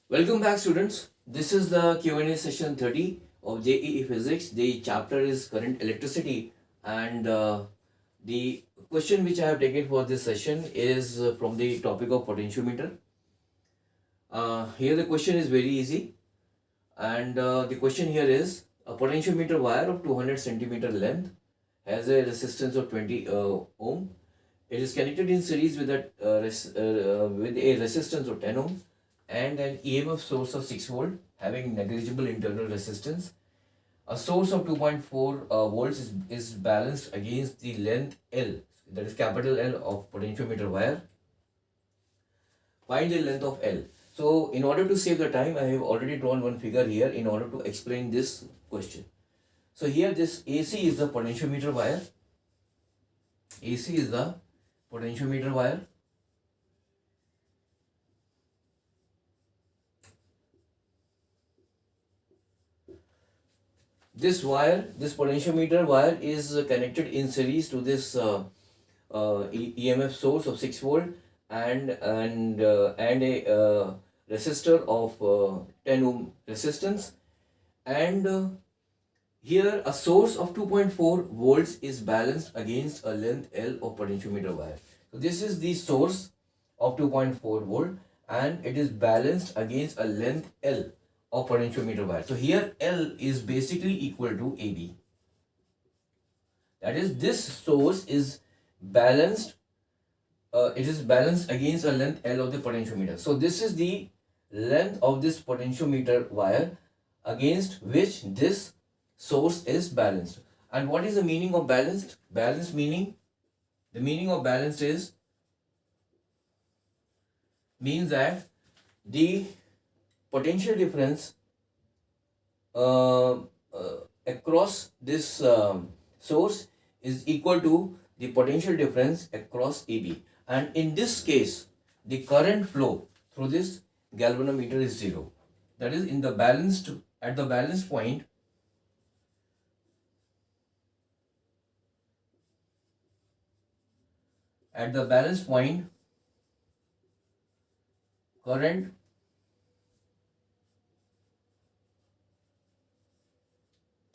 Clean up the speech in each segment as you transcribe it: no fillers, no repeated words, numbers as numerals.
Welcome back, students. This is the Q&A session 30 of JEE Physics. The chapter is current electricity, and the question which I have taken for this session is from the topic of potentiometer. Here the question is very easy, and the question here is a potentiometer wire of 200 centimeter length has a resistance of 20 ohm. It is connected in series with with a resistance of 10 ohm and an EMF source of 6 volt having negligible internal resistance. A source of 2.4 volts is balanced against the length L, that is capital L of potentiometer wire. Find the length of L. So in order to save the time, I have already drawn one figure here in order to explain this question. So here this AC is the potentiometer wire. AC is the potentiometer wire. This potentiometer wire is connected in series to this EMF source of 6 volt and a resistor of 10 ohm resistance, and here a source of 2.4 volts is balanced against a length L of potentiometer wire. So this is the source of 2.4 volt and it is balanced against a length L of potentiometer wire. So here L is basically equal to AB. That is, this source is balanced. It is balanced against a length L of the potentiometer. So this is the length of this potentiometer wire against which this source is balanced. And what is the meaning of balanced? Balanced meaning, the meaning of balanced means that the potential difference across this source is equal to the potential difference across AB, and in this case the current flow through this galvanometer is zero. That is, in the balanced at the balanced point, current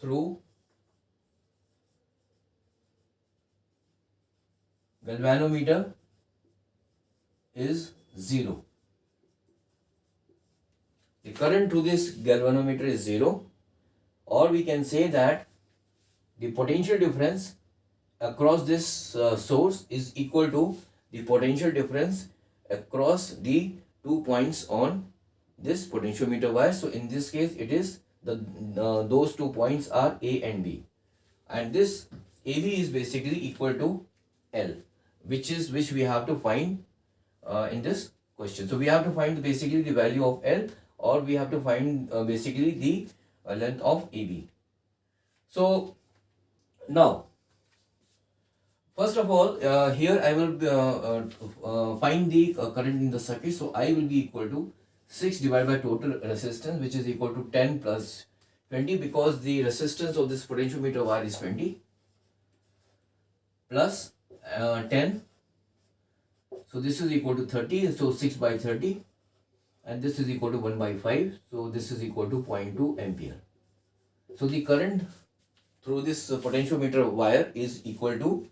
through galvanometer is zero. The current through this galvanometer is zero, or we can say that the potential difference across this source is equal to the potential difference across the 2 points on this potentiometer wire. So in this case it is those 2 points are A and B, and this AB is basically equal to L, which we have to find in this question. So we have to find basically the value of L, or we have to find basically the length of AB. So now, first of all, here I will find the current in the circuit. So I will be equal to 6 divided by total resistance, which is equal to 10 plus 20, because the resistance of this potentiometer wire is 20, plus 10. So this is equal to 30. So 6 by 30, and this is equal to 1 by 5. So this is equal to 0.2 ampere. So the current through this potentiometer wire is equal to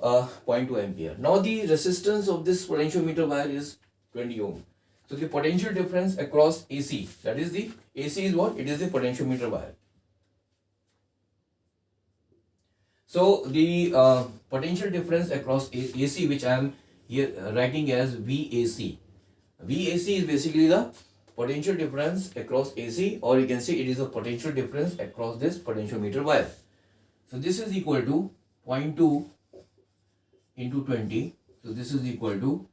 0.2 ampere. Now the resistance of this potentiometer wire is 20 ohm. So the potential difference across AC, that is the AC is what? It is the potentiometer wire. So the potential difference across AC, which I am here writing as VAC. VAC is basically the potential difference across AC, or you can say it is the potential difference across this potentiometer wire. So this is equal to 0.2 into 20. So this is equal to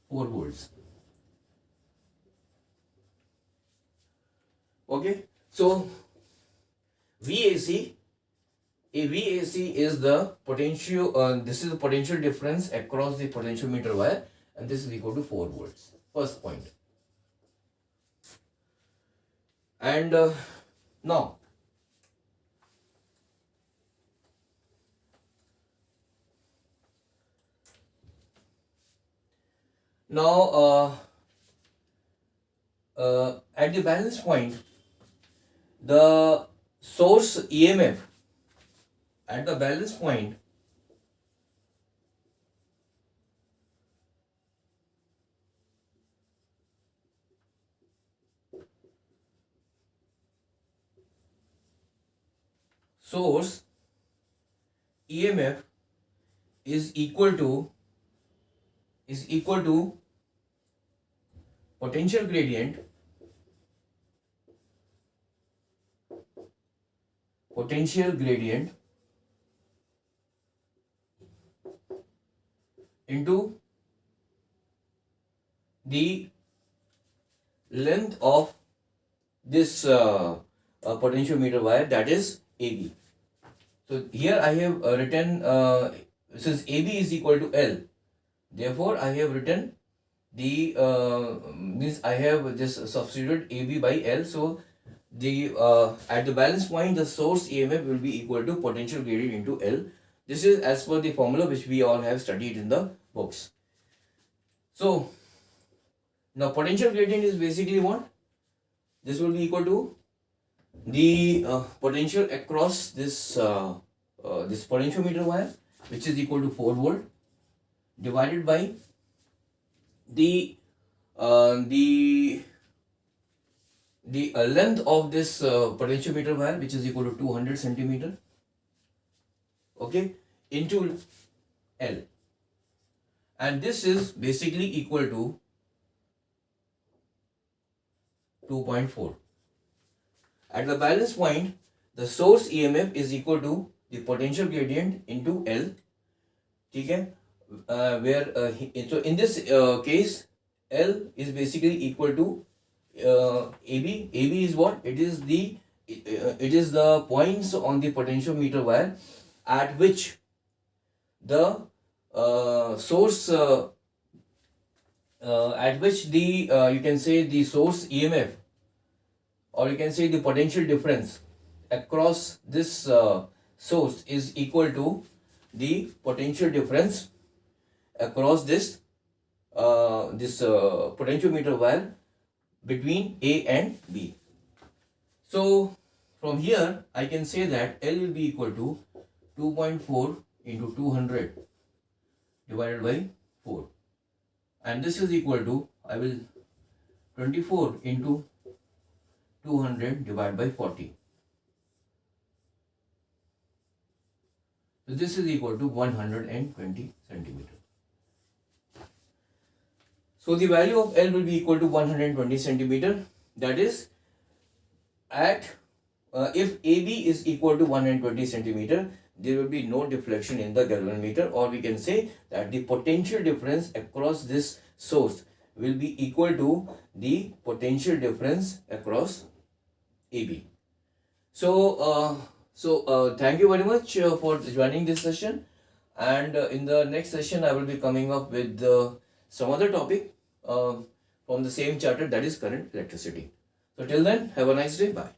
4 volts. Okay. So VAC is the potential. This is the potential difference across the potentiometer wire, and this is equal to 4 volts. First point. And now at the balance point, the source EMF at the balance point source EMF is equal to potential gradient into the length of this potentiometer wire, that is AB. So here I have written since AB is equal to L, therefore I have written the means I have just substituted AB by L. So the at the balance point, the source EMF will be equal to potential gradient into L. This is as per the formula which we all have studied in the books. So now potential gradient is basically what? This will be equal to the potential across this this potentiometer wire, which is equal to 4 volt, divided by the length of this potentiometer wire, which is equal to 200 centimeter, okay, into L, and this is basically equal to 2.4. At the balance point, the source EMF is equal to the potential gradient into L. Okay, where so in this case, L is basically equal to AB. AB is what? It is the points on the potentiometer wire at which the source at which the you can say the source EMF, or you can say the potential difference across this source is equal to the potential difference across this potentiometer wire between A and B. So from here I can say that L will be equal to 2.4 into 200 divided by 4, and this is equal to, I will 24 into 200 divided by 40. So this is equal to 120 centimeter. So the value of L will be equal to 120 centimeter. That is, at if AB is equal to 120 centimeter, there will be no deflection in the galvanometer, or we can say that the potential difference across this source will be equal to the potential difference across AB. So thank you very much for joining this session, and in the next session I will be coming up with some other topic from the same chapter, that is current electricity. So till then, have a nice day. Bye.